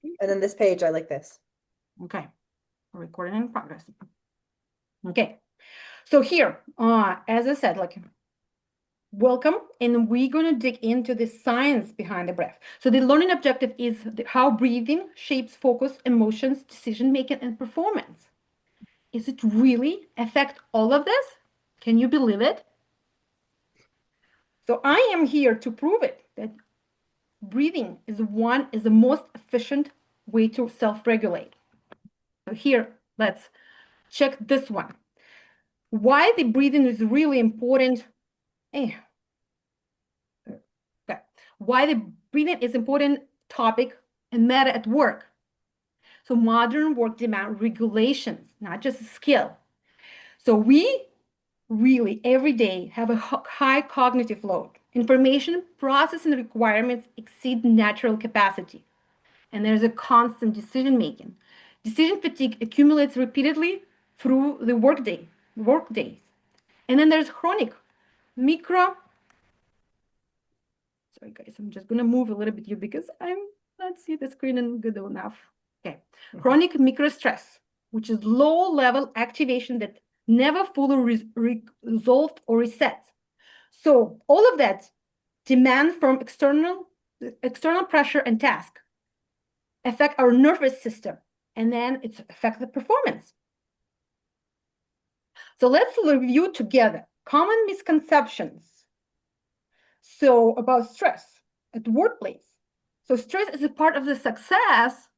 And then this page, I like this. Okay, recording in progress. Okay, so here, as I said, like, welcome, and we're going to dig into the science behind the breath. So the learning objective is how breathing shapes focus, emotions, decision making, and performance. Is it really affect all of this? Can you believe it? So I am here to prove it, that breathing is the most efficient way to self-regulate. So here, let's check this one. Why the breathing is really important. Eh, okay. Why the breathing is important topic and matter at work. So modern work demand regulations, not just a skill. So we really every day have a high cognitive load. Information processing requirements exceed natural capacity. And there's a constant decision making. Decision fatigue accumulates repeatedly through the work days. And then there's chronic micro. Sorry guys, I'm just gonna move a little bit here because I'm not see the screen and good enough. Okay, chronic micro stress, which is low level activation that never fully resolved or resets. So all of that demand from external pressure and task affect our nervous system, and then it affects the performance. So let's review together common misconceptions. So about stress at the workplace. So stress is a part of the success,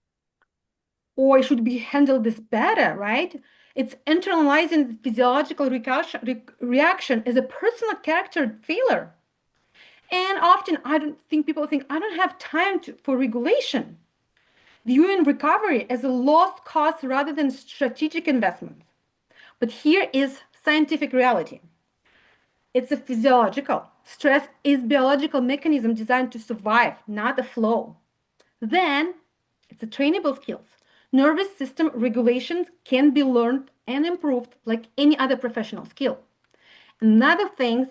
or it should be handled this better, right? It's internalizing the physiological reaction as a personal character failure. And often people think I don't have time for regulation, viewing recovery as a lost cause rather than strategic investment. But here is scientific reality. It's a physiological. Stress is biological mechanism designed to survive, not a flow. Then it's a trainable skills. Nervous system regulations can be learned and improved like any other professional skill. Another things,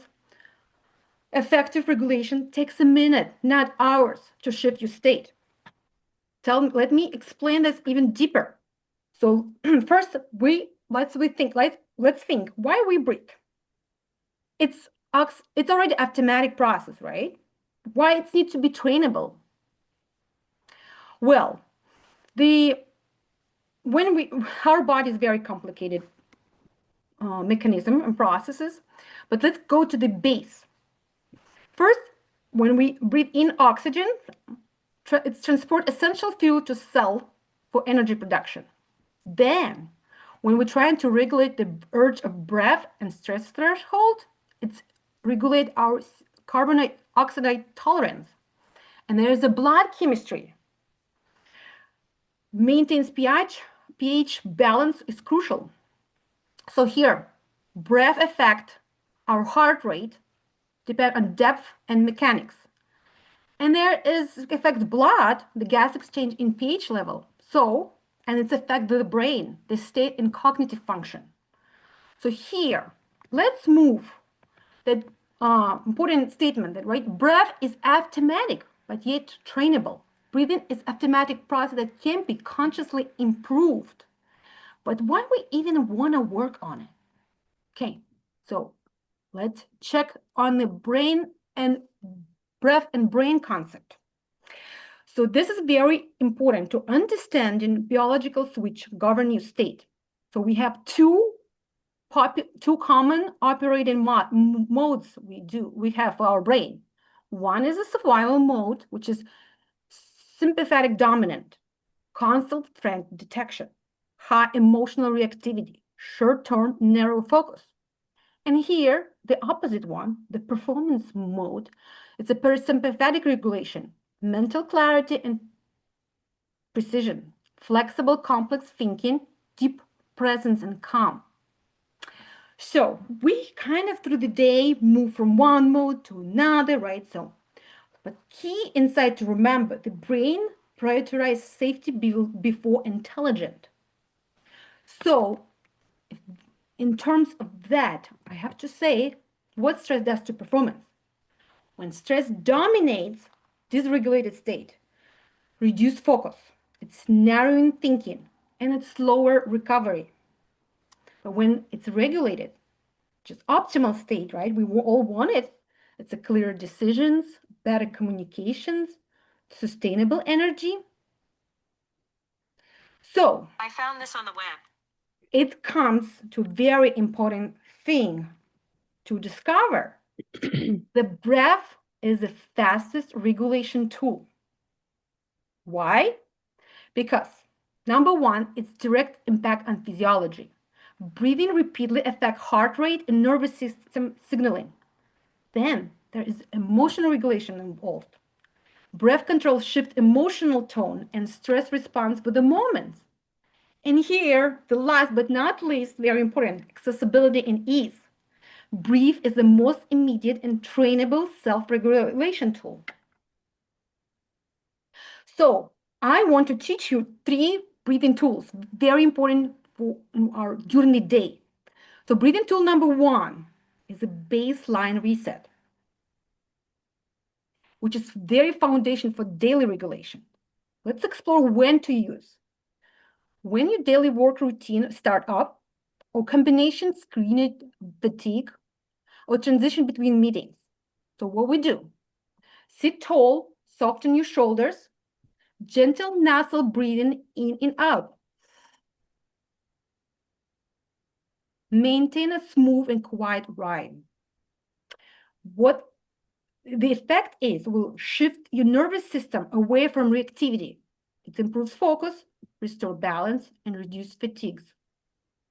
effective regulation takes a minute, not hours, to shift your state. Let me explain this even deeper. So first, let's think why we breathe. It's already automatic process, right? Why it needs to be trainable? Well, the when we our body is very complicated mechanism and processes, but let's go to the base. First, when we breathe in oxygen, it's transport essential fuel to cell for energy production. Then, when we're trying to regulate the urge of breath and stress threshold, it's regulate our carbon dioxide tolerance. And there's a blood chemistry. Maintains pH balance is crucial. So here, breath affect our heart rate, depend on depth and mechanics. And there is affects blood, the gas exchange in pH level. So, and it's affect the brain, the state and cognitive function. So here, let's move that important statement that right, breath is automatic, but yet trainable. Breathing is automatic process that can be consciously improved. But why we even want to work on it? Okay, so let's check on the brain and breath and brain concept. So this is very important to understand in biological switch govern your state. So we have two common operating modes we have for our brain. One is a survival mode, which is sympathetic dominant, constant threat detection, high emotional reactivity, short-term narrow focus. And here, the opposite one, the performance mode, it's a parasympathetic regulation, mental clarity and precision, flexible, complex thinking, deep presence and calm. So we kind of through the day move from one mode to another, right? So, but key insight to remember, the brain prioritizes safety before intelligent. So in terms of that, I have to say what stress does to performance. When stress dominates dysregulated state, reduced focus, it's narrowing thinking, and it's slower recovery. But when it's regulated, just optimal state, right? We all want it. It's a clearer decisions, better communications, sustainable energy. So I found this on the web. It comes to a very important thing to discover. The breath is the fastest regulation tool. Why? Because number one, its direct impact on physiology. Breathing repeatedly affects heart rate and nervous system signaling. Then there is emotional regulation involved. Breath control shifts emotional tone and stress response with the moment. And here, the last but not least, very important, accessibility and ease. Breathe is the most immediate and trainable self-regulation tool. So I want to teach you 3 breathing tools, very important for our during the day. So breathing tool number 1 is a baseline reset, which is very foundation for daily regulation. Let's explore when to use. When your daily work routine start up, or combination screen fatigue, or transition between meetings. So what we do, sit tall, soften your shoulders, gentle nasal breathing in and out. Maintain a smooth and quiet rhyme. What the effect is will shift your nervous system away from reactivity. It improves focus, restore balance, and reduce fatigues.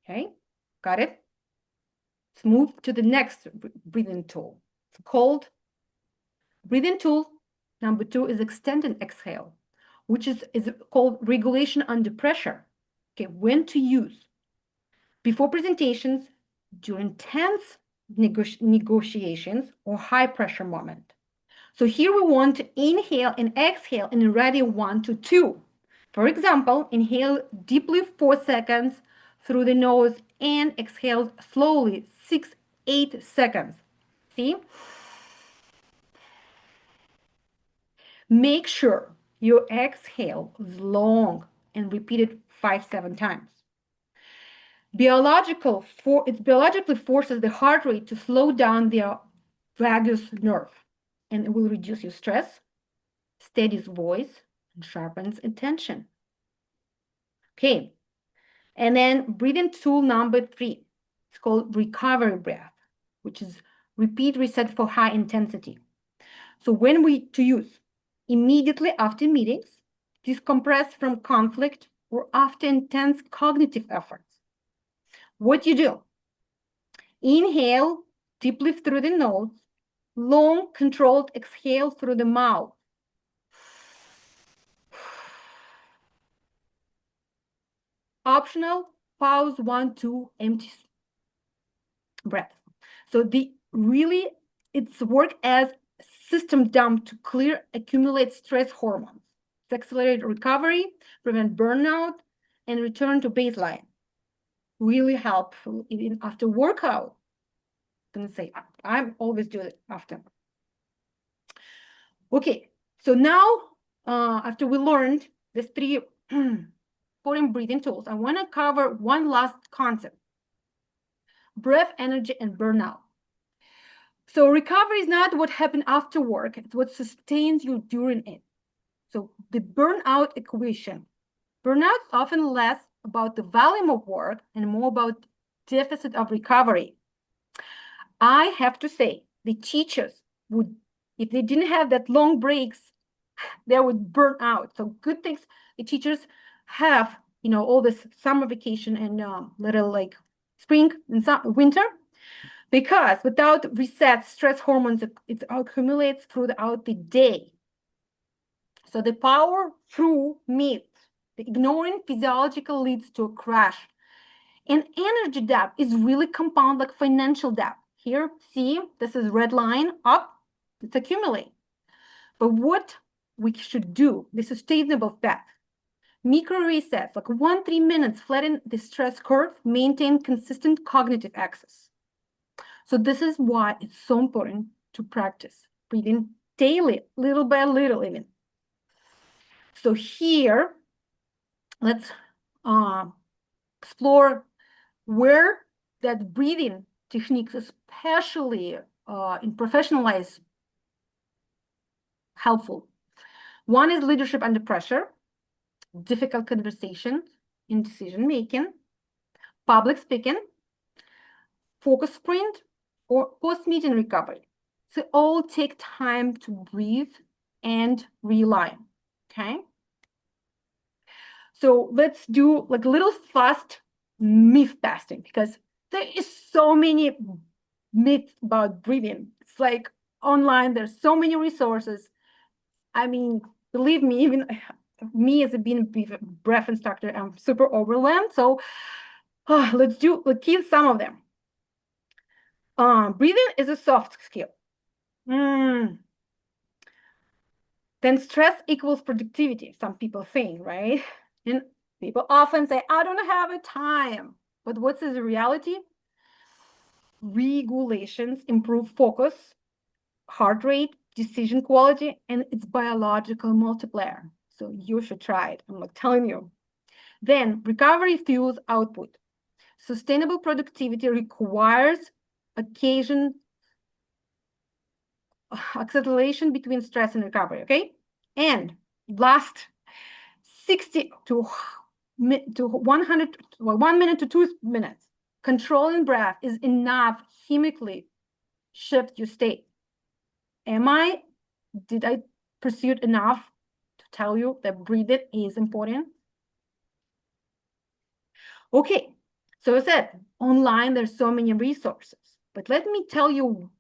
Okay, got it? Let's move to the next breathing tool. It's called breathing tool number 2 is extended exhale, which is called regulation under pressure. Okay, when to use. Before presentations, during tense negotiations, or high pressure moment. So here we want to inhale and exhale in ready 1 to 2. For example, inhale deeply 4 seconds through the nose and exhale slowly 6-8 seconds. See? Make sure your exhale is long and repeat it 5-7 times. It biologically forces the heart rate to slow down the vagus nerve, and it will reduce your stress, steadies voice, and sharpens attention. Okay, and then breathing tool number 3. It's called recovery breath, which is repeat reset for high intensity. So when we to use immediately after meetings, decompress from conflict, or after intense cognitive efforts. What you do? Inhale deeply through the nose, long controlled exhale through the mouth. Optional, pause 1-2 empty breath. So it's work as system dump to clear accumulate stress hormones, to accelerate recovery, prevent burnout, and return to baseline. Really helpful even after workout. I'm gonna say I'm always do it after. Okay, so now after we learned these 3 important breathing tools, I want to cover one last concept: breath, energy, and burnout. So recovery is not what happened after work, it's what sustains you during it. So the burnout equation. Burnout is often less about the volume of work and more about deficit of recovery. I have to say, the teachers would, if they didn't have that long breaks, they would burn out. So good things the teachers have, all this summer vacation and little like spring and winter, because without reset, stress hormones, it accumulates throughout the day. So the power through myth, the ignoring physiological leads to a crash. And energy debt is really compound like financial debt. Here, see, this is red line up, it's accumulate. But what we should do, the sustainable path, micro resets, like 1-3 minutes, flatten the stress curve, maintain consistent cognitive access. So this is why it's so important to practice breathing daily, little by little even. So here, let's explore where that breathing techniques, especially in professional life, helpful. One is leadership under pressure, difficult conversations in decision making, public speaking, focus sprint, or post-meeting recovery. So all take time to breathe and realign, okay? So let's do like a little fast myth busting because there is so many myths about breathing. It's like online, there's so many resources. I mean, believe me, even me as being a breath instructor, I'm super overwhelmed. So let's keep some of them. Breathing is a soft skill. Then stress equals productivity, some people think, right? And people often say, I don't have a time. But what's the reality? Regulations improve focus, heart rate, decision quality, and it's biological multiplier. So you should try it. I'm like telling you. Then recovery fuels output. Sustainable productivity requires occasion acceleration between stress and recovery, okay? And last 60 to 100, well, 1 minute to 2 minutes, controlling breath is enough chemically shift your state. Did I pursue it enough to tell you that breathing is important? Okay, so I said, online, there's so many resources, but let me tell you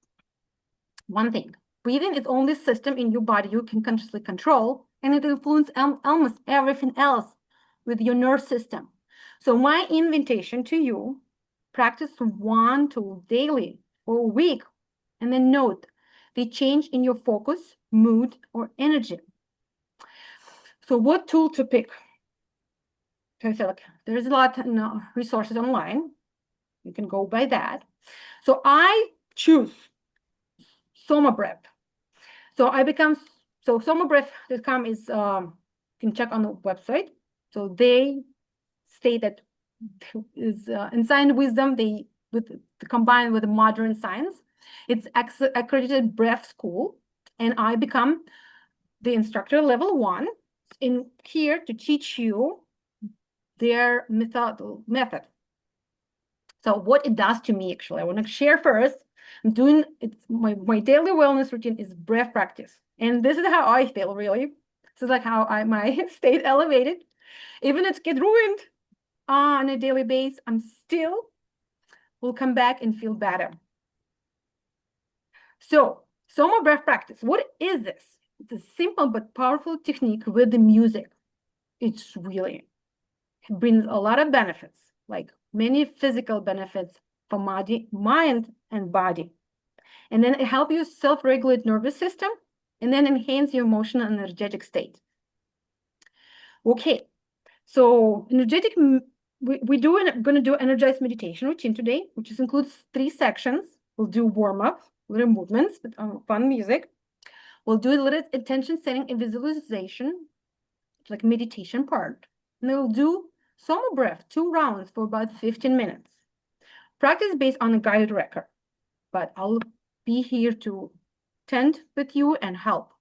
one thing. Breathing is only system in your body you can consciously control, and it influences almost everything else with your nerve system. So my invitation to you, practice 1 tool daily or a week, and then note the change in your focus, mood, or energy. So what tool to pick? So I said, like, there's a lot of resources online. You can go by that. So I choose Soma Breath. So somabreath.com is you can check on the website. So they state that is in science wisdom they with combined with modern science. It's accredited breath school, and I become the instructor level 1 in here to teach you their method. So what it does to me, actually, I want to share first. I'm doing it's my daily wellness routine is breath practice, and this is how I feel really. This is like how my state elevated, even if it get ruined on a daily basis. I'm still will come back and feel better. So Soma breath practice. What is this? It's a simple but powerful technique with the music. It brings a lot of benefits, like many physical benefits for mind and body. And then it helps you self-regulate nervous system and then enhance your emotional and energetic state. Okay, so energetic, going to do energized meditation routine today, which includes 3 sections. We'll do warm-up, little movements with fun music. We'll do a little intention setting and visualization, like meditation part. And then we'll do Soma breath, 2 rounds for about 15 minutes. Practice based on a guided record, but I'll be here to tend with you and help.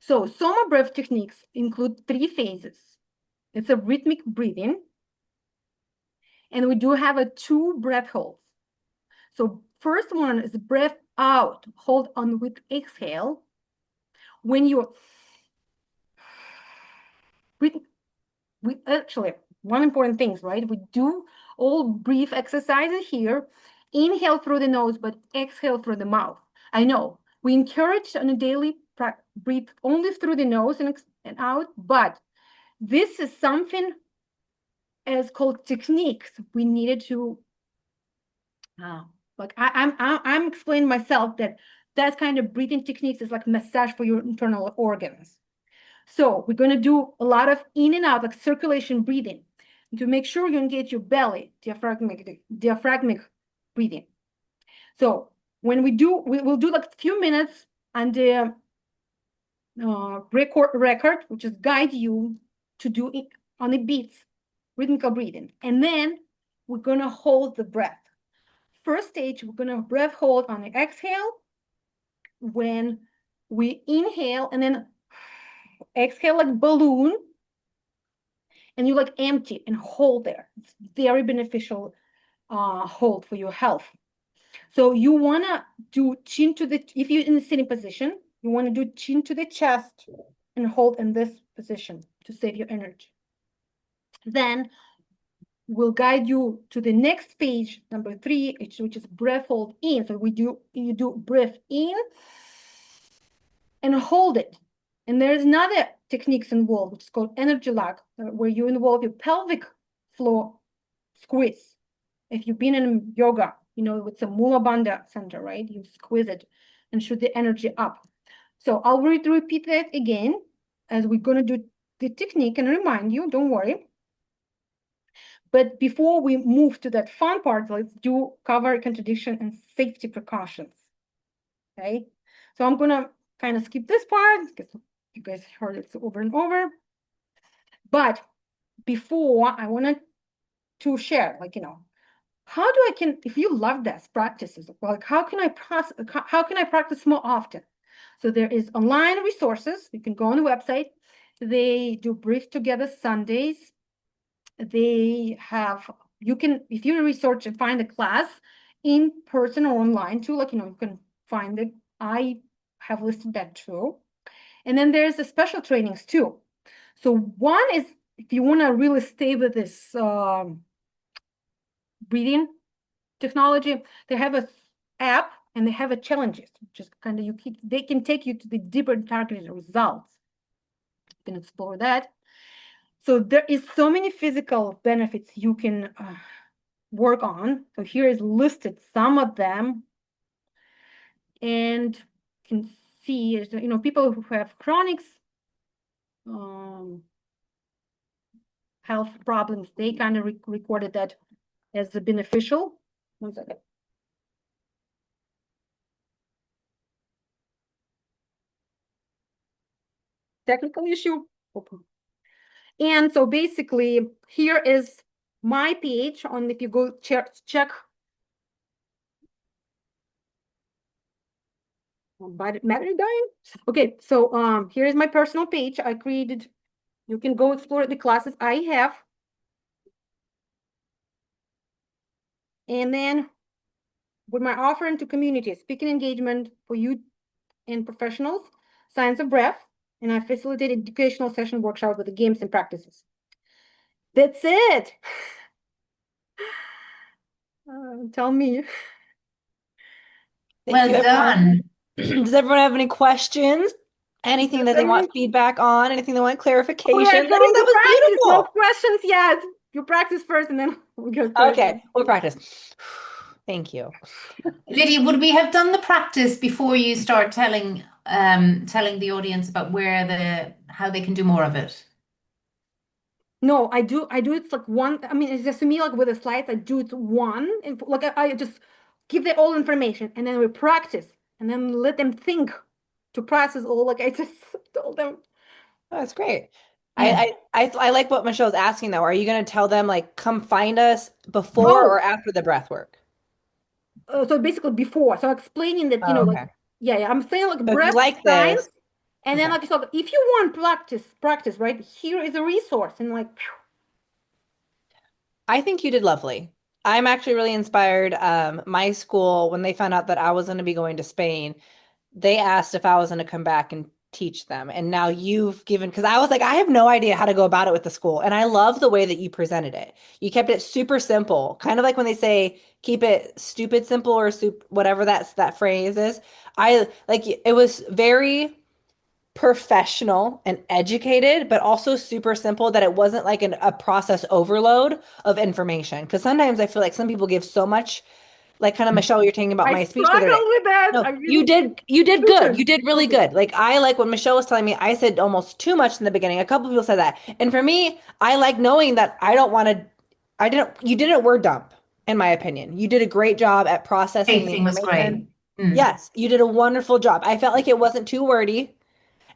So Soma breath techniques include 3 phases. It's a rhythmic breathing, and we do have a 2 breath holds. So first one is breath out, hold on with exhale. When you we actually, one important thing, right? We do all brief exercises here. Inhale through the nose, but exhale through the mouth. I know we encourage on a daily breathe only through the nose and out, but this is something as called techniques. We needed to, like I'm explaining myself that kind of breathing techniques is like massage for your internal organs. So we're going to do a lot of in and out, like circulation breathing, to make sure you engage your belly, diaphragmatic breathing. So when we'll do like a few minutes on the record, which is guide you to do it on the beats, rhythmical breathing. And then we're going to hold the breath. First stage, we're going to breath hold on the exhale when we inhale, and then exhale like balloon, and you like empty and hold there. It's very beneficial hold for your health. So you want to do chin to the, if you're in the sitting position, you want to do chin to the chest and hold in this position to save your energy. Then we'll guide you to the next page, number 3, which is breath hold in. So you do breath in and hold it. And there's another techniques involved, which is called energy lock, where you involve your pelvic floor squeeze. If you've been in yoga, you know, with the Mula Bandha center, right? You squeeze it and shoot the energy up. So I'll repeat that again as we're going to do the technique and remind you, don't worry. But before we move to that fun part, let's do cover contradiction and safety precautions. Okay. So I'm going to kind of skip this part because you guys heard it over and over. But before, I wanted to share, like, you know, how do I can, if you love this practices, like how can I practice more often? So there is online resources. You can go on the website. They do Breathe Together Sundays. They have, you can, if you research and find a class in person or online too, like, you know, you can find it. I have listed that too. And then there's the special trainings too. So one is, if you want to really stay with this breathing technology, they have a app and they have a challenges, just kind of they can take you to the deeper targeted results. You can explore that. So there is so many physical benefits you can work on. So here is listed some of them, and you can see, you know, people who have chronic health problems, they kind of recorded that as beneficial. One second. Technical issue. And so basically, here is my page on, if you go check battery dying. Okay, so here is my personal page I created. You can go explore the classes I have. And then with my offering to community, speaking engagement for youth and professionals, Science of Breath, and I facilitate educational session workshop with the games and practices. That's it. Tell me. Well done. Does everyone have any questions? Anything that they want feedback on? Anything they want Oh clarification? yeah, I so think that you was practice. No beautiful. questions yet. You practice first, and then we'll go Okay, questions. we'll practice. Thank you. Lydia, would we have done the practice before you start telling the audience about how they can do more of it? No, I do. It's like one. I mean, it's just to me like with the slides. I do it one, and like I just give them all information, and then we practice, and then let them think to process all. Like I just told them. Oh, that's great. Yeah. I like what Michelle's asking though. Are you going to tell them like come find us before or Oh, after the breath work? so basically before. So explaining that, you know, Oh, like okay. yeah. I'm saying like So if you breath like science, this, and then okay. like so if you want practice, right? Here is a resource, and like I think you did lovely. I'm actually really inspired. My school, when they found out that I was going to be going to Spain, they asked if I was going to come back and teach them. And now you've given, because I was like, I have no idea how to go about it with the school. And I love the way that you presented it. You kept it super simple, kind of like when they say, keep it stupid simple or whatever that phrase is. I like it was very professional and educated, but also super simple that it wasn't like a process overload of information. Because sometimes I feel like some people give so much, like kind of Michelle, you're talking about I my speech the other day. struggle with that. No, I you did good. listen. You did really Okay. good. Like I like what Michelle was telling me, I said almost too much in the beginning. A couple people said that. And for me, I like knowing that you didn't word dump, in my opinion. You did a great job at processing the Pacing was information. great. Mm. Yes, you did a wonderful job. I felt like it wasn't too wordy.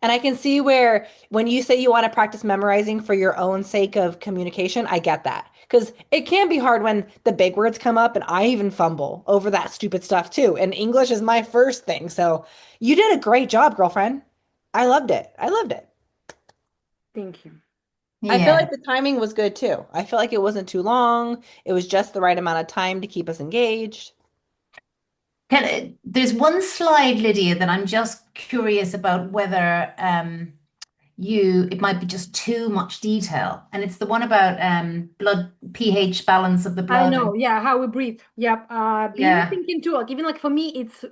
And I can see where when you say you want to practice memorizing for your own sake of communication, I get that. Because it can be hard when the big words come up, and I even fumble over that stupid stuff too. And English is my first thing. So you did a great job, girlfriend. I loved it. I loved it. Thank you. I feel Yeah. like the timing was good too. I feel like it wasn't too long. It was just the right amount of time to keep us engaged. There's one slide, Lydia, that I'm just curious about whether it might be just too much detail. And it's the one about blood pH balance of the I blood. know, And yeah, how we breathe. Yep. Even yeah, thinking too, like even like for me, it's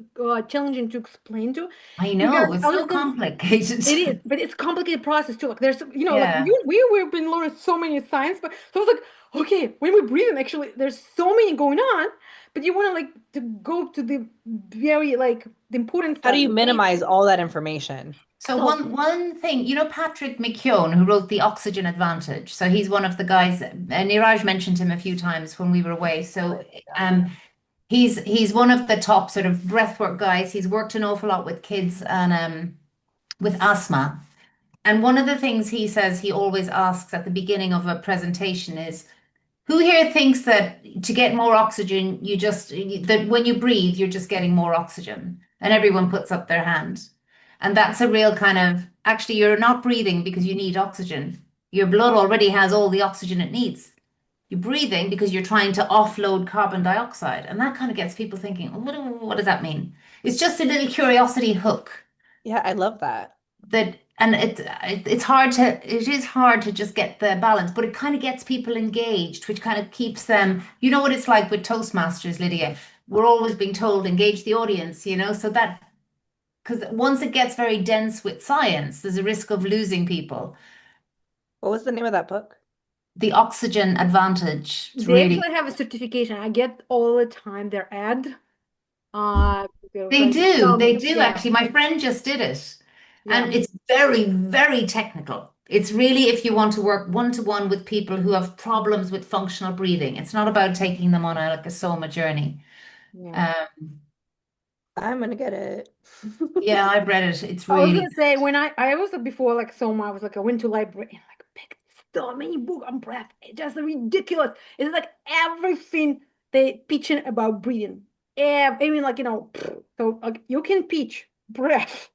challenging to explain to I because know, I it's was so gonna. complicated. It is, but it's a complicated process too. Like there's, like Yeah. we've been learning so many science, but so I was like, okay, when we breathe, actually, there's so many going on, but you want to like to go to the very like the important How do stuff, you the minimize basics. all that information? So So one thing, Patrick McKeown, who wrote The Oxygen Advantage. So he's one of the guys, Niraj mentioned him a few times when we were away. So he's one of the top sort of breathwork guys. He's worked an awful lot with kids and with asthma. And one of the things he says he always asks at the beginning of a presentation is, who here thinks that to get more oxygen, that when you breathe, you're just getting more oxygen? And everyone puts up their hand. And that's a real kind of, actually, you're not breathing because you need oxygen. Your blood already has all the oxygen it needs. You're breathing because you're trying to offload carbon dioxide. And that kind of gets people thinking, what does that mean? It's just a little curiosity hook Yeah, I love that. and it is hard to just get the balance, but it kind of gets people engaged, which kind of keeps them, you know what it's like with Toastmasters, Lydia. We're always being told engage the audience, so that because once it gets very dense with science, there's a risk of losing people. What was the name of that book? The oxygen advantage, it's they really actually have a certification. I get all the time their ad. They're they like do. tell They me, do yeah, actually. My friend just did it. yeah, And it's very, very technical. It's really if you want to work one-to-one with people who have problems with functional breathing. It's not about taking them on like a soma journey. yeah. Um, I'm gonna get it. yeah, I've read it. It's I was really gonna say when I was before like Soma, I was like I went to library and like picked so many books on breath. It's just ridiculous. It's like everything they pitching about breathing. I mean like so like you can pitch breath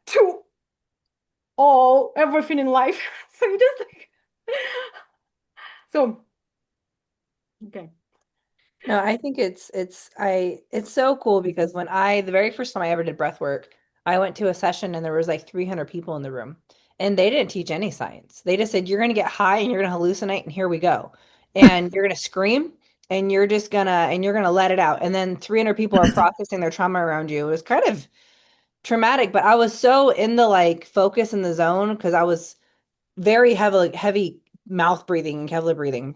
to all everything in life. So you just like so okay. No, I think it's so cool because when the very first time I ever did breath work, I went to a session and there was like 300 people in the room. And they didn't teach any science. They just said you're going to get high and you're going to hallucinate and here we go. And you're going to scream and you're going to let it out. And then 300 people are processing their trauma around you. It was kind of traumatic, but I was so in the like focus in the zone because I was very heavy mouth breathing and Kevlar breathing.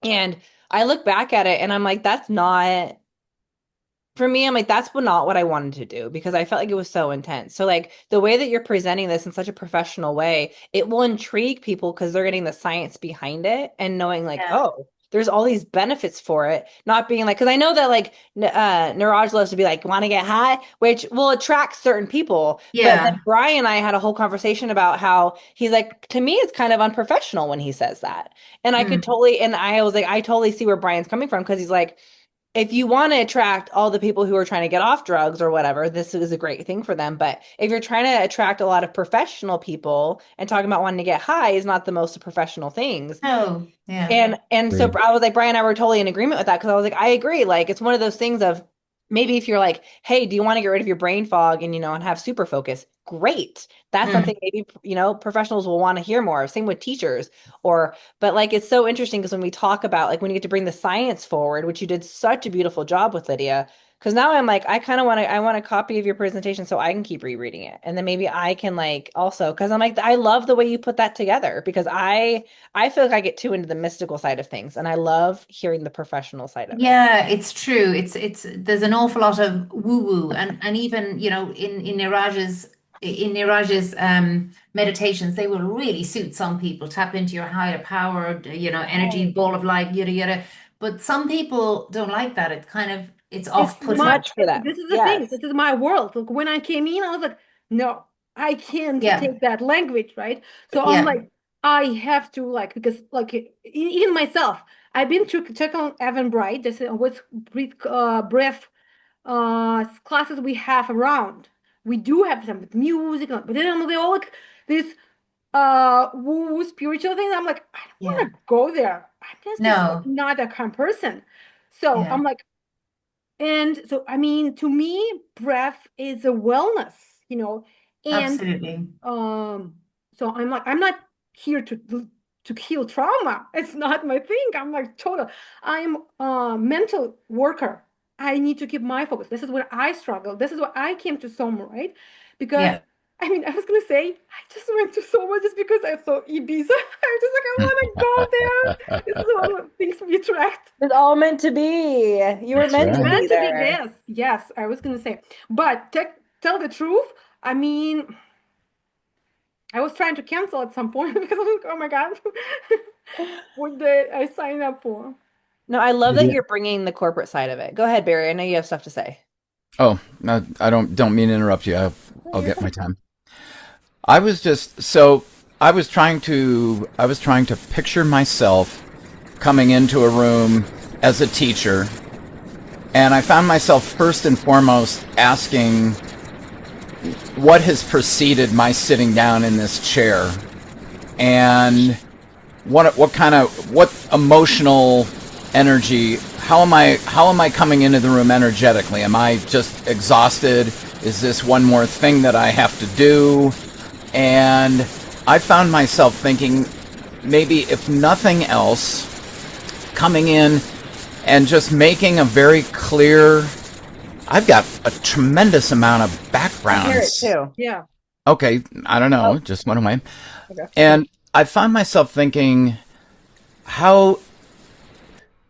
And I look back at it and I'm like, that's not for me. I'm like, not what I wanted to do because I felt like it was so intense. So like the way that you're presenting this in such a professional way, it will intrigue people because they're getting the science behind it and knowing like, yeah. oh, there's all these benefits for it. Not being like, because I know that like Niraj loves to be like, want to get high, which will attract certain people. But then Yeah. Brian and I had a whole conversation about how he's like, to me, it's kind of unprofessional when he says that. And Mm. and I was like, I totally see where Brian's coming from because he's like, if you want to attract all the people who are trying to get off drugs or whatever, this is a great thing for them. But if you're trying to attract a lot of professional people and talking about wanting to get high is not the most professional things. Oh, yeah. And so Agreed. I was like, Brian and I were totally in agreement with that because I was like, I agree. Like it's one of those things of maybe if you're like, hey, do you want to get rid of your brain fog and and have super focus? Great. That's Mm. something maybe professionals will want to hear more of. Same with teachers. But like it's so interesting because when we talk about like when you get to bring the science forward, which you did such a beautiful job with, Lydia. Because now I'm like, I want a copy of your presentation so I can keep rereading it. And then maybe I can like also, because I'm like, I love the way you put that together because I feel like I get too into the mystical side of things, and I love hearing the professional side of it. Yeah, it's true. It's there's an awful lot of woo-woo and even, in Niraj's meditations, they will really suit some people. Tap into your higher power, energy, ball of light, yada yada. But some people don't like that. It's It's Too off-putting. much for them. this is the thing. Yes. This is my world. Like when I came in, I was like, no. I can't Yeah. take that language, right? So I'm Yeah. like, I have to like, because like even myself, I've been to check on Evan Bright. This is what breath classes we have around. We do have some with music, but then they all like this woo spiritual thing. I'm like, I don't Yeah. want to go there. I'm just like No. not that kind of person. So Yeah. I'm like, and so I mean, to me, breath is a wellness, you know, and Absolutely. um, so I'm like, I'm not here to heal trauma. It's not my thing. I'm like total. I'm a mental worker. I need to keep my focus. This is where I struggle. This is why I came to Soma, right? Because Yeah. I mean, I was gonna say I just went to Soma just because I saw Ibiza. I'm just like, I want to go there. This is one of the things we attract. It's all meant to be. You were That's meant It's to right. be meant to be, there. yes, yes. I was gonna say, but tell the truth. I mean, I was trying to cancel at some point because I was like, oh my God, what did I sign up for? No, I love that Yeah. you're bringing the corporate side of it. Go ahead, Barry. I know you have stuff to say. Oh, no, I don't mean to interrupt you. No, I'll you're get my fine. time. I was just so I was trying to picture myself coming into a room as a teacher, and I found myself first and foremost asking what has preceded my sitting down in this chair, and what emotional energy, how am I coming into the room energetically? Am I just exhausted? Is this one more thing that I have to do? And I found myself thinking, maybe if nothing else, coming in and just making a very clear. I've got a tremendous amount of I hear it backgrounds. too. Yeah. Okay, I don't Oh, know, just one of my. okay. And I found myself thinking, how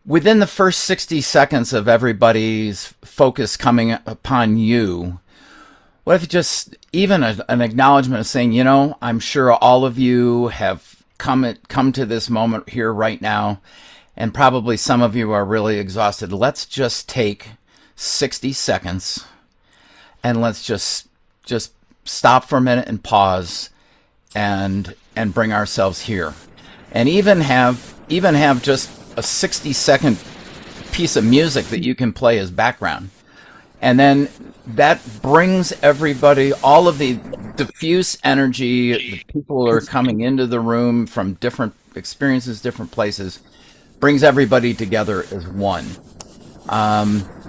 within the first 60 seconds of everybody's focus coming upon you, what if just even an acknowledgement of saying, I'm sure all of you have come to this moment here right now, and probably some of you are really exhausted. Let's just take 60 seconds and let's just stop for a minute and pause and bring ourselves here, and even have just a 60-second piece of music that you can play as background. And then that brings everybody, all of the diffuse energy, the people who are coming into the room from different experiences, different places, brings everybody together as one.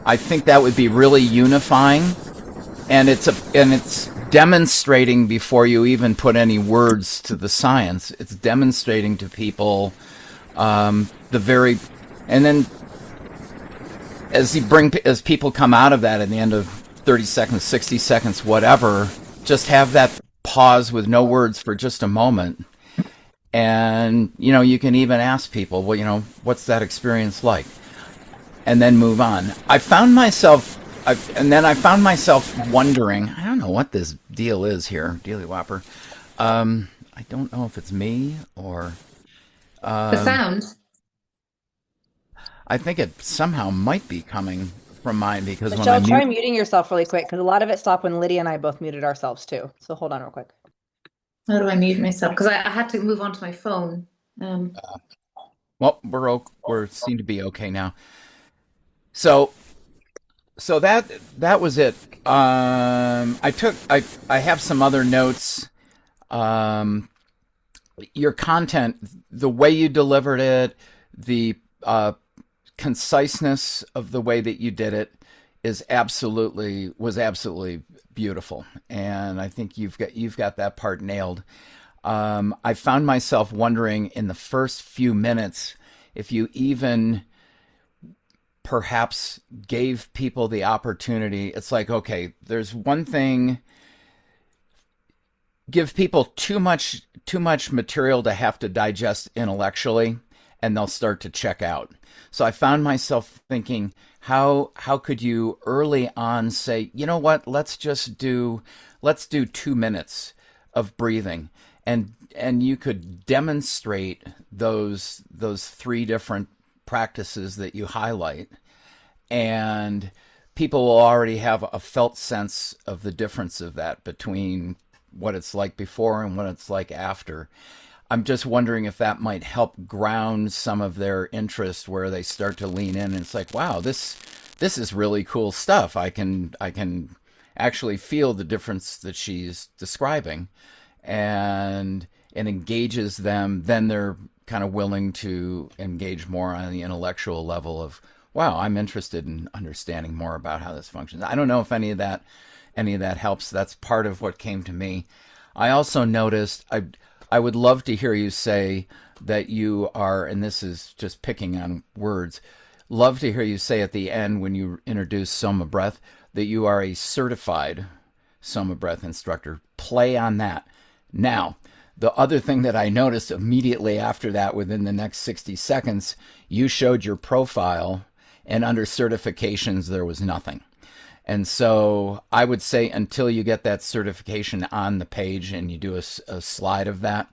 I think that would be really unifying, and it's demonstrating before you even put any words to the science. It's demonstrating to people the very, and then as people come out of that at the end of 30 seconds, 60 seconds, whatever, just have that pause with no words for just a moment. And you can even ask people, well, what's that experience like, and then move on. I found myself wondering, I don't know what this deal is here, Dealy Whopper. I don't know if it's me or The sound. I think it somehow might be coming from mine, because when I Michelle, try mute. muting yourself really quick because a lot of it stopped when Lydia and I both muted ourselves too. So hold on real quick. How do I mute myself? Because I had to move on to my phone. Um, Well, we're seem to be okay now. So that was it. I have some other notes. Um, your content, the way you delivered it, the conciseness of the way that you did it was absolutely beautiful, and I think you've got that part nailed. I found myself wondering in the first few minutes if you even perhaps gave people the opportunity. It's like, okay, there's one thing, give people too much material to have to digest intellectually, and they'll start to check out. So I found myself thinking, how could you early on say, you know what, let's do 2 minutes of breathing, and you could demonstrate those three different practices that you highlight, and people will already have a felt sense of the difference of that between what it's like before and what it's like after. I'm just wondering if that might help ground some of their interest where they start to lean in and it's like, wow, this is really cool stuff. I can actually feel the difference that she's describing, and it engages them. Then they're kind of willing to engage more on the intellectual level of, wow, I'm interested in understanding more about how this functions. I don't know if any of that helps. That's part of what came to me. I also noticed I would love to hear you say that you are, and this is just picking on words, love to hear you say at the end when you introduce Soma Breath that you are a certified Soma Breath instructor. Play on that. Now, the other thing that I noticed immediately after that, within the next 60 seconds, you showed your profile, and under certifications, there was nothing. And so I would say until you get that certification on the page and you do a slide of that,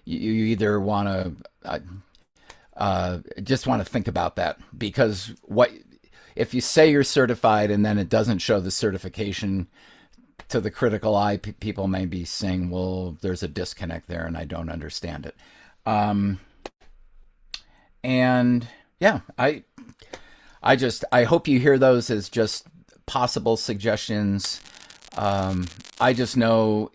you either want to just want to think about that, because what if you say you're certified and then it doesn't show the certification, to the critical eye, people may be saying, well, there's a disconnect there and I don't understand it. And yeah, I hope you hear those as just possible suggestions. I just know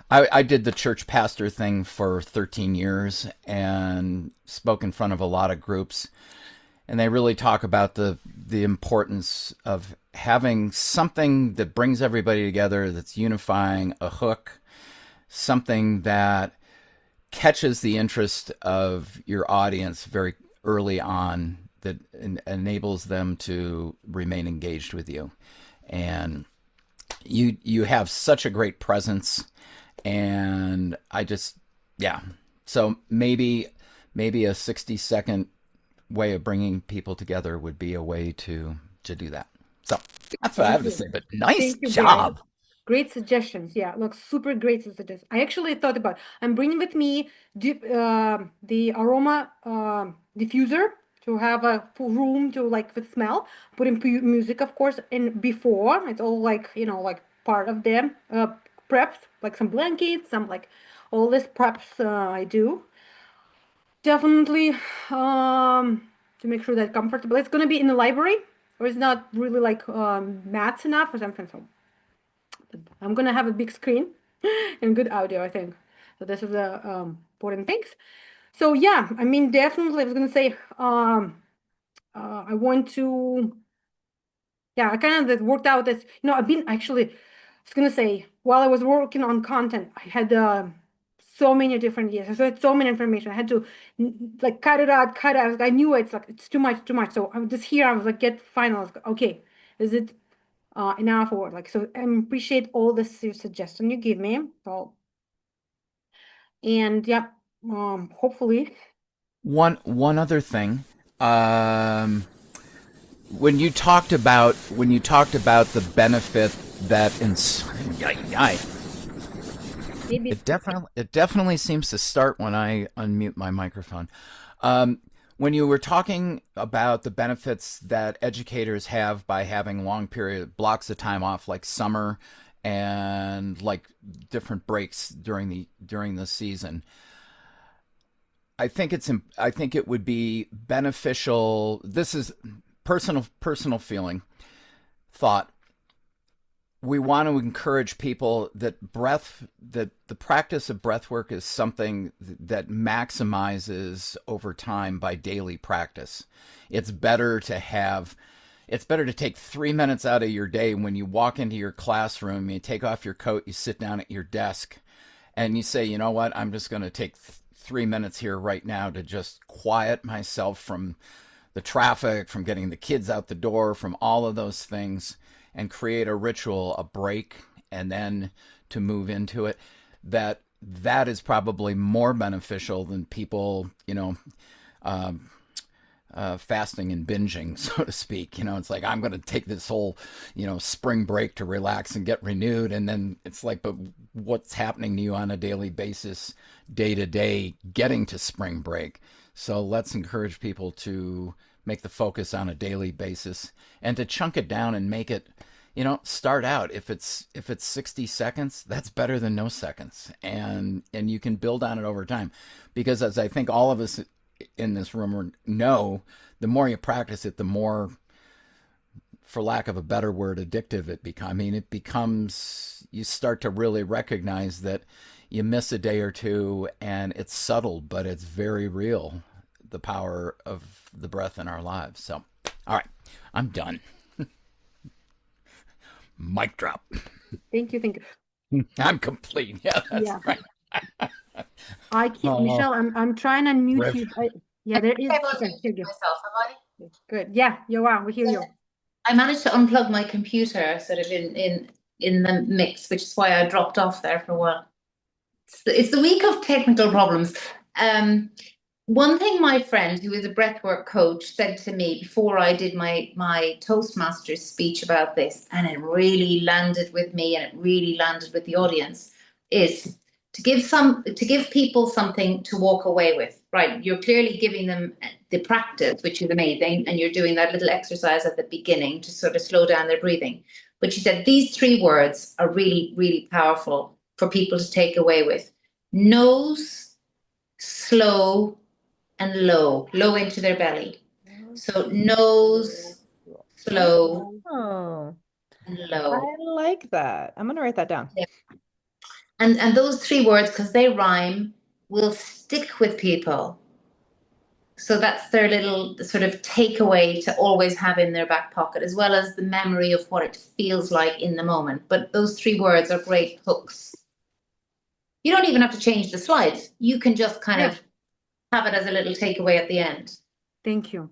I did the church pastor thing for 13 years and spoke in front of a lot of groups. And they really talk about the importance of having something that brings everybody together, that's unifying, a hook, something that catches the interest of your audience very early on, that enables them to remain engaged with you. And you have such a great presence, and so maybe a 60-second way of bringing people together would be a way to do that. So that's what I have to say, but nice job. Great suggestions. Yeah, look, super great suggestions. I actually thought about, I'm bringing with me the aroma diffuser to have a full room to with smell, putting music, of course, and before it's all like part of them preps, like some blankets, some all this preps I do. Definitely to make sure that comfortable. It's going to be in the library, or it's not really mats enough or something. So I'm going to have a big screen and good audio, I think. So this is the important things. So yeah, I mean, definitely I was going to say, I want to, I kind of worked out this, I've been actually, I was going to say, while I was working on content, I had so many different ideas. So it's so many information. I had to cut it out. I knew it's too much. So I was just here. I was get final. I was okay, is it enough or so? I appreciate all the suggestion you give me. So, and yeah, hopefully. One other thing, when you talked about the benefit that it definitely seems to start when I unmute my microphone. When you were talking about the benefits that educators have by having long period blocks of time off, like summer and different breaks during the season, I think it would be beneficial. This is personal feeling, thought. We want to encourage people that the practice of breath work is something that maximizes over time by daily practice. It's better to take 3 minutes out of your day when you walk into your classroom, you take off your coat, you sit down at your desk, and you say, you know what, I'm just going to take 3 minutes here right now to just quiet myself from the traffic, from getting the kids out the door, from all of those things, and create a ritual, a break, and then to move into it. That is probably more beneficial than people, fasting and binging, so to speak. It's like, I'm going to take this whole, spring break to relax and get renewed. And then it's like, but what's happening to you on a daily basis, day to day, getting to spring break? So let's encourage people to make the focus on a daily basis and to chunk it down and make it, start out. If it's 60 seconds, that's better than no seconds. And you can build on it over time. Because as I think all of us in this room know, the more you practice it, the more, for lack of a better word, addictive it becomes. I mean, it becomes, you start to really recognize that you miss a day or two and it's subtle, but it's very real, the power of the breath in our lives. So, all right, I'm done. Mic drop. Thank you. I'm complete. Yeah, that's Yeah. right. I can't, Oh, Michelle, I'm trying to unmute Riff. you. Yeah, there is. I've Okay, unmuted here you go. myself, have I? Good. Yeah, you are. We hear you. I managed to unplug my computer sort of in the mix, which is why I dropped off there for a while. It's the week of technical problems. One thing my friend, who is a breathwork coach, said to me before I did my Toastmasters speech about this, and it really landed with me and it really landed with the audience, is to give people something to walk away with. Right. You're clearly giving them the practice, which is amazing, and you're doing that little exercise at the beginning to sort of slow down their breathing. But she said these three words are really, really powerful for people to take away with. Nose, slow, and low into their belly. So nose, slow, Oh, and I low. like that. I'm gonna write that down. Yeah. And those three words, because they rhyme, will stick with people. So that's their little sort of takeaway to always have in their back pocket, as well as the memory of what it feels like in the moment. But those three words are great hooks. You don't even have to change the slides. You can just kind of have it as a little takeaway at the end. Thank you.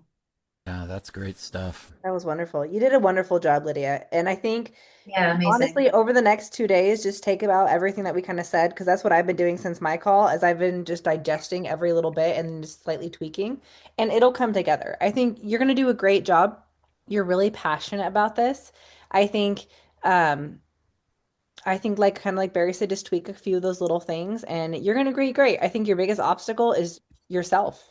Yeah, that's great stuff. That was wonderful. You did a wonderful job, Lydia. And I think Yeah, amazing. honestly, over the next 2 days, just take about everything that we kind of said, because that's what I've been doing since my call, as I've been just digesting every little bit and just slightly tweaking, and it'll come together. I think you're going to do a great job. You're really passionate about this. I think, um, I think like kind of like Barry said, just tweak a few of those little things, and you're going to be great. I think your biggest obstacle is yourself.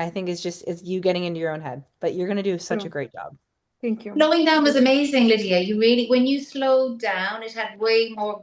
I think it's you getting into your own head, but you're going to do such a Sure. great job. Thank you. Slowing down was amazing, Lydia. You really, when you slowed down, it had way more